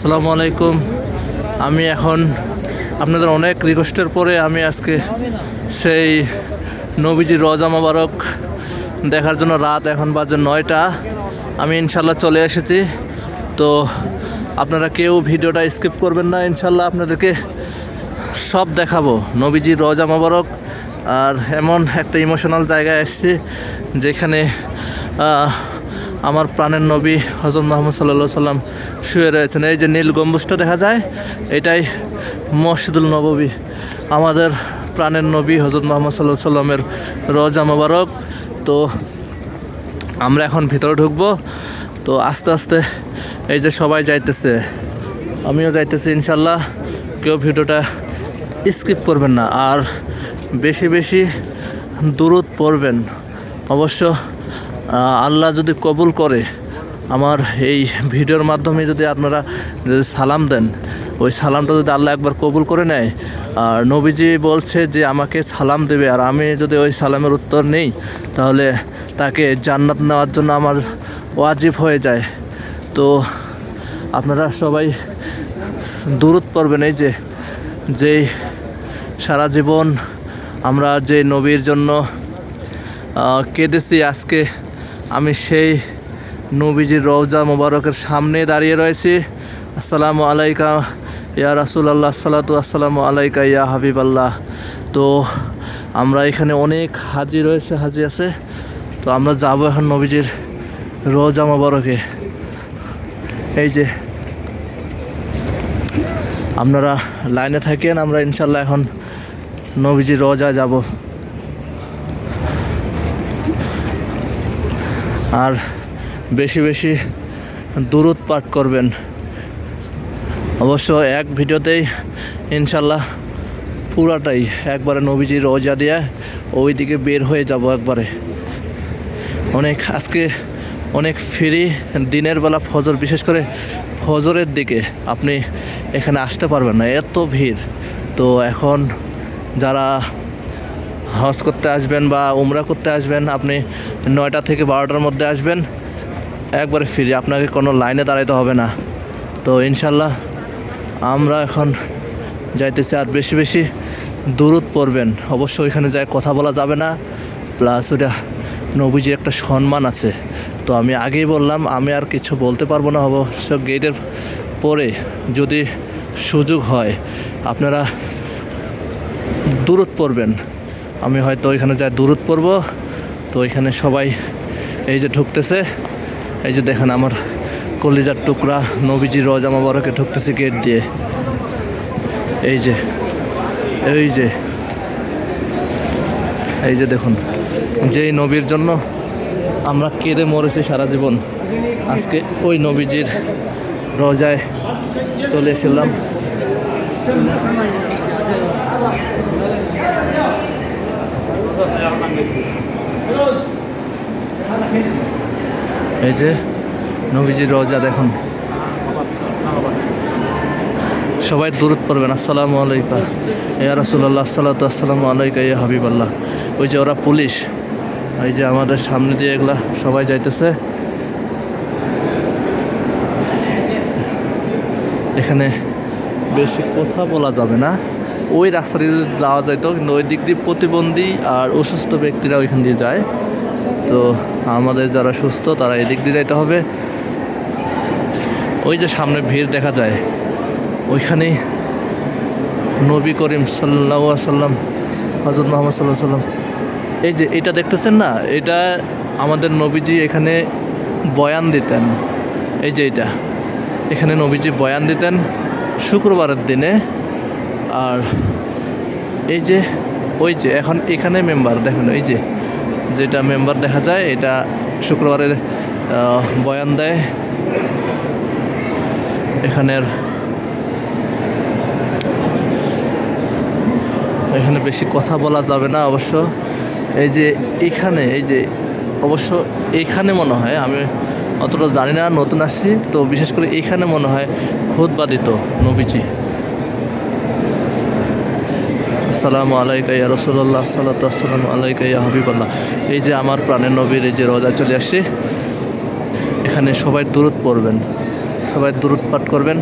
আসসালামু আলাইকুম। আমি এখন আপনাদের অনেক রিকোয়েস্টের পরে আমি আজকে সেই নবীজি রওজা মোবারক দেখার জন্য রাত এখন বাজে 9টা। আমি ইনশাল্লাহ চলে এসেছি। তো আপনারা কেউ ভিডিওটা স্কিপ করবেন না, ইনশাল্লাহ আপনাদেরকে সব দেখাবো নবীজির রওজা মোবারক। আর এমন একটা ইমোশনাল জায়গায় এসেছি যেখানে আমার প্রাণের নবী হযরত মুহাম্মদ সাল্লাল্লাহু আলাইহি সাল্লাম শুয়ে রয়েছেন। এই যে নীল গম্বুজটা দেখা যায়, এটাই মসজিদুল নববী, আমাদের প্রাণের নবী হযরত মুহাম্মদ সাল্লাল্লাহু আলাইহি সাল্লামের রওজা মোবারক। তো আমরা এখন ভিতরে ঢুকবো। তো আস্তে আস্তে এই যে সবাই যাইতেছে, আমিও যাইতেছি ইনশাল্লাহ। কেউ ভিডিওটা স্কিপ করবেন না, আর বেশি বেশি দুরূদ পড়বেন। অবশ্য আল্লাহ যদি কবুল করে, আমার এই ভিডিওর মাধ্যমে যদি আপনারা যদি সালাম দেন, ওই সালামটা যদি আল্লাহ একবার কবুল করে নেয়, আর নবীজি বলছে যে আমাকে সালাম দেবে, আর আমি যদি ওই সালামের উত্তর নেই, তাহলে তাকে জান্নাত নেওয়ার জন্য আমার ওয়াজিব হয়ে যায়। তো আপনারা সবাই দুরূদ পড়বেন। এই যে সারা জীবন আমরা যে নবীর জন্য কেঁদেছি, আজকে আমি সেই নবীজির রওজা মোবারকের সামনে দাঁড়িয়ে রয়েছি। আসসালামু আলাইকা ইয়া রাসূলুল্লাহ, আসসালাতু আসসালামু আলাইকা ইয়া হাবিবাল্লাহ। তো আমরা এখানে অনেক হাজি রয়েছে, হাজি আছে। তো আমরা যাব এখন নবীজির রওজা মোবারকে। এই যে আপনারা লাইনে থাকেন, আমরা ইনশাল্লাহ এখন নবীজির রওজায় যাব। আর বেশি বেশি দুরূদ পাঠ করবেন। অবশ্য এক ভিডিওতেই ইনশাল্লাহ পুরাটাই একবারে নবীজির রওজা দিয়ে ওই দিকে বের হয়ে যাব একবারে। আজকে অনেক ফ্রি, দিনের বেলা ফজর, বিশেষ করে ফজরের দিকে আপনি এখানে আসতে পারবেন না, এত ভিড়। তো এখন যারা হজ করতে আসবেন বা উমরা করতে আসবেন, আপনি 9টা থেকে 12টার মধ্যে আসবেন, একবারে ফ্রি, আপনাকে কোনো লাইনে দাঁড়াইতে হবে না। তো ইনশাল্লাহ আমরা এখন যাইতেছি। আর বেশি বেশি দুরূদ পড়বেন। অবশ্য ওইখানে যায় কথা বলা যাবে না, প্লাস ওটা নবীজির একটা সম্মান আছে। তো আমি আগেই বললাম, আমি আর কিছু বলতে পারবো না। অবশ্য গেটের পরে যদি সুযোগ হয় আপনারা দুরূদ পড়বেন। আমি হয়তো ওইখানে যাই দুরূদ পড়ব। তো ওইখানে সবাই এই যে ঢুকতেছে, এই যে দেখেন আমার কলিজার টুকরা নবীজির রওজা মোবারকে ঢুকতেছে গেট দিয়ে। এই যে দেখুন, যেই নবীর জন্য আমরা কেঁদে মরেছি সারা জীবন, আজকে ওই নবীজির রওজায় চলে এসেছিলাম। এই যে নবীজির রওজা দেখুন। সবাই দুরূদ পড়বেন। আসসালামু আলাইকা ইয়া রাসূলুল্লাহ, আসসালাতু আসসালামু আলাইকা ইয়া হাবিবাল্লাহ। ওই যে ওরা পুলিশ, এই যে আমাদের সামনে দিয়ে এগুলা সবাই যাইতেছে। এখানে বেশি কথা বলা যাবে না, ওই রাস্তা দিয়ে যাওয়া যাইতো, কিন্তু ওই দিক দিয়ে প্রতিবন্ধী আর অসুস্থ ব্যক্তিরা ওইখান দিয়ে যায়। তো আমাদের যারা সুস্থ তারা এদিক দিয়ে যাইতে হবে। ওই যে সামনে ভিড় দেখা যায়, ওইখানে নবী করিম সাল্লাল্লাহু আলাইহি সাল্লাম, হযরত মুহাম্মদ সাল্লাল্লাহু আলাইহি সাল্লাম, এই যে এটা দেখতেছেন না, এটা আমাদের নবীজি এখানে বয়ান দিতেন। এই যে এখানে নবীজি বয়ান দিতেন শুক্রবারের দিনে। আর এই যে ওই যে এখন এখানে মেম্বার দেখেন, এই যে যেটা মেম্বার দেখা যায়, এটা শুক্রবারের বয়ান দেয়। এখানে বেশি কথা বলা যাবে না অবশ্য। এই যে অবশ্য এইখানে মনে হয়, আমি অতটা জানি না, নতুন আসছি তো, বিশেষ করে এইখানে মনে হয় খুতবা দিত নবীজি। আসসালামু আলাইকা ইয়া রাসূলুল্লাহ, আসসালাতু আসসালামু আলাইকা ইয়া হাবিবাল্লাহ। এই যে আমার প্রাণের নবীর এই যে রওজা চলে আসছে, এখানে সবাই দুরূদ পড়বেন, সবাই দুরূদ পাঠ করবেন।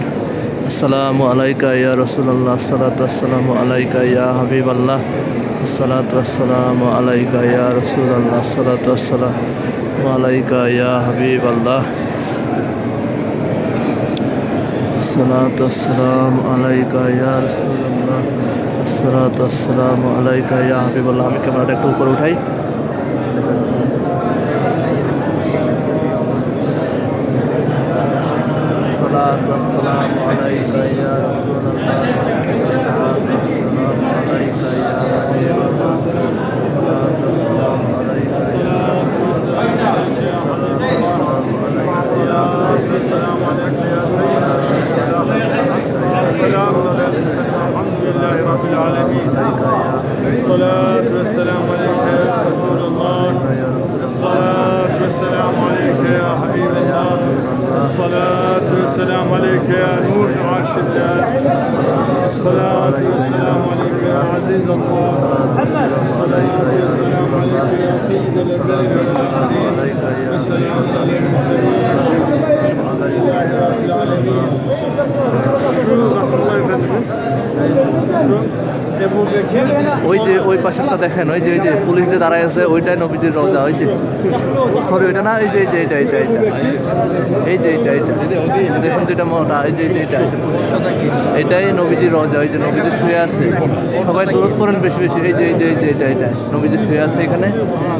আসসালামু আলাইকা ইয়া রাসূলুল্লাহ, আসসালাতু ওয়াসসালামু আলাইকা ইয়া হাবিবাল্লাহ, আসসালাতু ওয়াসসালামু আলাইকা ইয়া রাসূলুল্লাহ, আসসালাতু ওয়াসসালামু আলাইকা ইয়া হাবিবাল্লাহ, আসসালাতু ওয়াসসালামু আলাইকা ইয়া রাসূলুল্লাহ, আসসালাতু ওয়াসসালামু আলাইকা ইয়া হাবিবাল্লাহ। আমি ক্যামেরাটা একটু উপরে উঠাই। আসসালাতু ওয়াসসালামু আলাইকা ইয়া রাসূলুল্লাহ, আসসালাতু ওয়াসসালামু আলাইকা ইয়া হাবিবাল্লাহ, আসসালাতু ওয়াসসালামু আলাইকা ইয়া রাসূলুল্লাহ, আসসালাতু ওয়াসসালামু আলাইকা ইয়া السلام عليكم الحمد لله رب العالمين الصلاة والسلام عليك يا رسول الله الصلاة والسلام عليك يا حبيب الله الصلاة والسلام عليك يا نور عرش الله الصلاة والسلام عليك يا عزيز الله الصلاة والسلام عليك يا سيد الأولين والآخرين والسلام على المرسلين الحمد لله رب العالمين ওই যে ওই পাশেরটা দেখেন, ওই যে পুলিশ যে দাঁড়ায় আছে ওইটাই নবীজির রওজা। ওই যে সরি ওইটা না, এই যে এইটা এই যে এইটা দেখুন দুইটা মোটা, এই যে এইটা এটাই নবীজির রওজা। ওই যে নবীজি শুয়ে আছে, সবাই দূরত করেন বেশি বেশি। এই যে এইটা নবীজি শুয়ে আছে এখানে।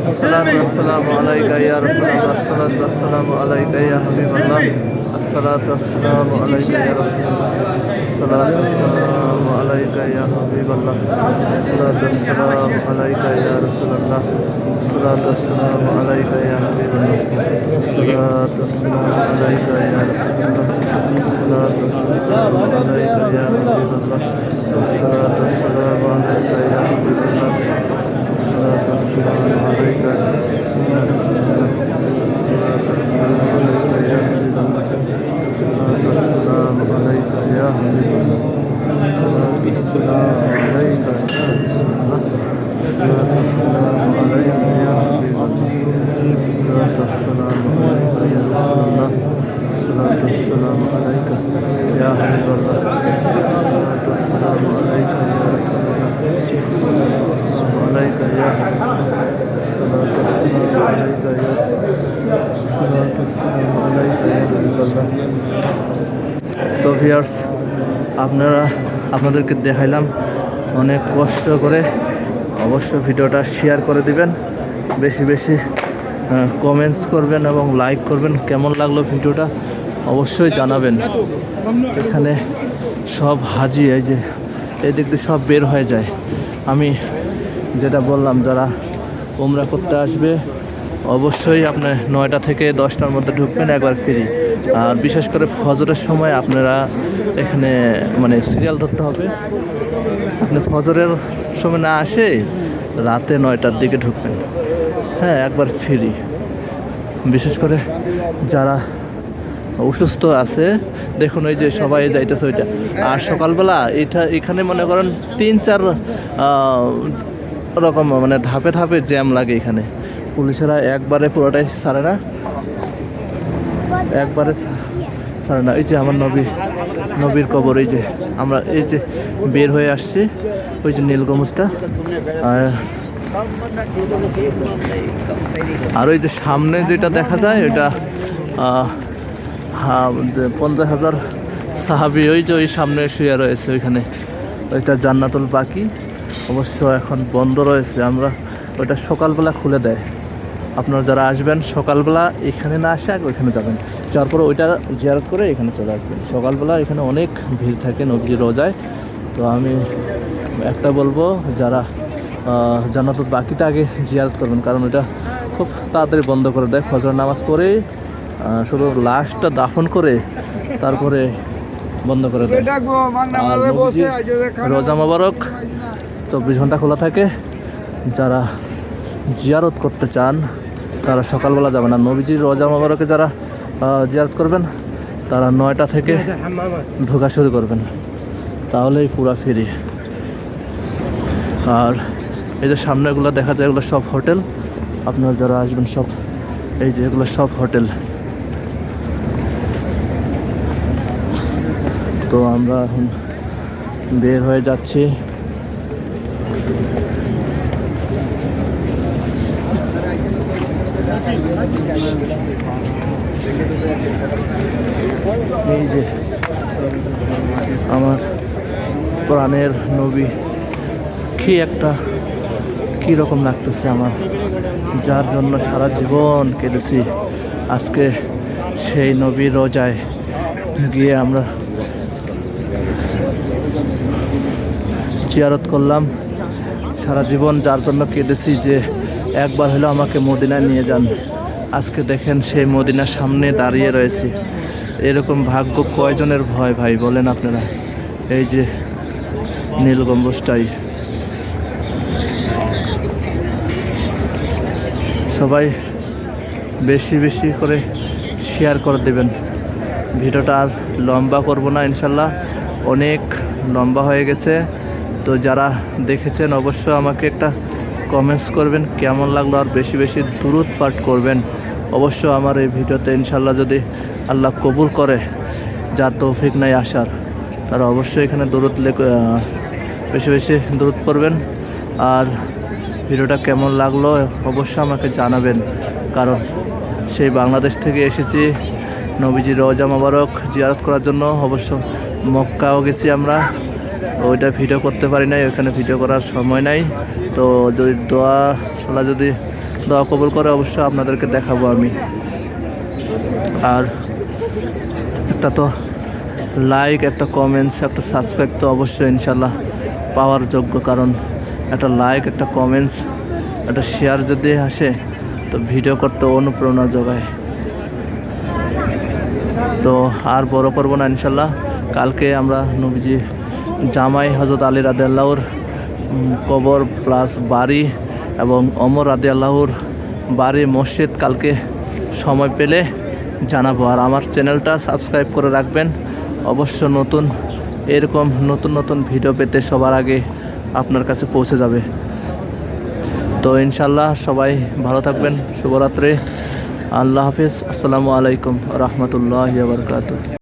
আসসালাতু ওয়াসসালামু আলাইকা ইয়া রাসূলুল্লাহ, আসসালাতু ওয়াসসালামু আলাইকা ইয়া হাবিবাল্লাহ, আসসালাতু ওয়াসসালামু আলাইকা ইয়া রাসূলুল্লাহ, আসসালাতু ওয়াসসালামু আলাইকা ইয়া হাবিবাল্লাহ, আসসালাতু ওয়াসসালামু আলাইকা ইয়া রাসূলুল্লাহ, আসসালাতু ওয়াসসালামু আলাইকা ইয়া হাবিবাল্লাহ, আসসালাতু ওয়াসসালামু আলাইকা ইয়া রাসূলুল্লাহ, আসসালাতু ওয়াসসালামু আলাইকা ইয়া হাবিবাল্লাহ, আসসালাতু ওয়াসসালামু আলাইকা ইয়া হাবিবাল্লাহ, আসসালাতু ওয়াসসালামু আলাইকা ইয়া রাসূলুল্লাহ, আসসালাতু ওয়াসসালামু আলাইকা ইয়া হাবিবাল্লাহ, আসসালাতু ওয়াসসালামু আলাইকা ইয়া হাবিবাল্লাহ, الصلاة والسلام عليك يا الله، الصلاة والسلام عليك يا حبيب الله، الصلاة والسلام عليك يا رسول الله، الصلاة والسلام عليك يا حبيب الله، الصلاة والسلام عليك يا رسول الله، الصلاة والسلام عليك يا حبيب الله، الصلاة والسلام عليك يا الصلاة والسلام عليك يا حبيب الله। তো ভিউয়ার্স, আপনাদেরকে দেখাইলাম অনেক কষ্ট করে। অবশ্য ভিডিওটা শেয়ার করে দিবেন, বেশি বেশি কমেন্টস করবেন এবং লাইক করবেন। কেমন লাগলো ভিডিওটা অবশ্যই জানাবেন। এখানে সব হাজি এই যে এই দিক দিয়ে সব বের হয়ে যায়। আমি যেটা বললাম, যারা উমরা করতে আসবে অবশ্যই আপনার 9টা থেকে 10টার মধ্যে ঢুকবেন, একবার ফ্রি। আর বিশেষ করে ফজরের সময় আপনারা এখানে মানে সিরিয়াল ধরতে হবে। আপনি ফজরের সময় না আসে রাতে 9টার দিকে ঢুকবেন, হ্যাঁ, একবার ফ্রি। বিশেষ করে যারা অসুস্থ আছে, দেখুন ওই যে সবাই যাইতেছে ওইটা। আর সকালবেলা এখানে মনে করেন 3-4 রকম মানে ধাপে ধাপে জ্যাম লাগে এখানে। পুলিশেরা একবারে পুরোটাই ছাড়ে না, একবারে ছাড়ে না। এই যে আমার নবীর কবর, এই যে আমরা এই যে বের হয়ে আসছি, ওই যে নীল গম্বুজটা। আর ওই যে সামনে যেটা দেখা যায় ওইটা 50,000 সাহাবী, ওই যে ওই সামনে শুয়ে রয়েছে ওইখানে। ওইটা জান্নাতুল বাকি, অবশ্য এখন বন্ধ রয়েছে। আমরা ওইটা সকালবেলা খুলে দেয়। আপনারা যারা আসবেন সকালবেলা এখানে না আসে আগে ওইখানে যাবেন, যাওয়ার পরে ওইটা জিয়ারত করে এখানে চলে আসবেন। সকালবেলা এখানে অনেক ভিড় থাকে নবীজির রোজায়। তো আমি একটা বলবো, যারা জান্নাতুল বাকিতে আগে জিয়ারত করবেন, কারণ ওইটা খুব তাড়াতাড়ি বন্ধ করে দেয়। ফজর নামাজ পড়ে শুধু লাশটা দাফন করে তারপরে বন্ধ করে দেয়। আর রোজা মোবারক 24 ঘন্টা খোলা থাকে। যারা জিয়ারত করতে চান তারা সকালবেলা যাবেন। আর নবীজির রোজা মোবারকে যারা জিয়ারত করবেন তারা 9টা থেকে ঢোকা শুরু করবেন, তাহলেই পুরা ফ্রি। আর এই যে সামনেগুলো দেখা যায়, এগুলো সব হোটেল। আপনারা যারা আসবেন সব এই যে এগুলো সব হোটেল। তো আমরা এখন বের হয়ে যাচ্ছি। এই যে আমার প্রাণের নবী, কি রকম লাগতেছে আমার, যার জন্য সারা জীবন কেঁদেছি। আজকে সেই নবীর রোজায় গিয়ে আমরা জিয়ারত করলাম। সারা জীবন যার জন্য কেঁদেছি যে একবার হলেও আমাকে মদিনায় নিয়ে যান। আজকে দেখেন সেই মদিনার সামনে দাঁড়িয়ে রয়েছি। এরকম ভাগ্য কয়জনের ভয় ভাই বলেন আপনারা। এই যে নীল গম্বুজটাই, সবাই বেশি বেশি করে শেয়ার করে দেবেন। ভিডিওটা আর লম্বা করব না, ইনশাল্লাহ অনেক লম্বা হয়ে গেছে। তো যারা দেখেছেন অবশ্যই আমাকে একটা কমেন্টস করবেন কেমন লাগলো, আর বেশি বেশি দুরূদ পাঠ করবেন অবশ্য আমার এই ভিডিওতে। ইনশাল্লাহ যদি আল্লাহ কবুল করে, যার তৌফিক নাই আসার, তারা অবশ্যই এখানে বেশি বেশি দুরূদ করবেন। আর ভিডিওটা কেমন লাগলো অবশ্যই আমাকে জানাবেন, কারণ সেই বাংলাদেশ থেকে এসেছি নবীজির রওজা মোবারক জিয়ারত করার জন্য। অবশ্য মক্কাও গেছি আমরা, ওইটা ভিডিও করতে পারি নাই, ওইখানে ভিডিও করার সময় নাই। তো যদি দোয়া কবুল করে অবশ্যই আপনাদেরকে দেখাবো আমি। আর একটা তো লাইক, একটা কমেন্টস, একটা সাবস্ক্রাইব তো অবশ্যই ইনশাল্লাহ পাওয়ার যোগ্য, কারণ একটা লাইক, একটা কমেন্টস, একটা শেয়ার যদি আসে তো ভিডিও করতে অনুপ্রেরণা যোগায়। তো আর বড় করবো না, ইনশাল্লাহ কালকে আমরা নবীজি জামাই হযরত আলী রাদিয়াল্লাহুর কবর প্লাস বাড়ি এবং ওমর রাদিয়াল্লাহুর বাড়ি মসজিদ কালকে সময় পেলে জানাবো। আর আমার চ্যানেলটা সাবস্ক্রাইব করে রাখবেন অবশ্য, এরকম নতুন ভিডিও পেতে সবার আগে আপনার কাছে পৌঁছে যাবে। তো ইনশাল্লাহ সবাই ভালো থাকবেন, শুভরাত্রি, আল্লাহ হাফিজ, আসসালামু আলাইকুম রহমতুল্লাহি ওয়া বারাকাতুহু।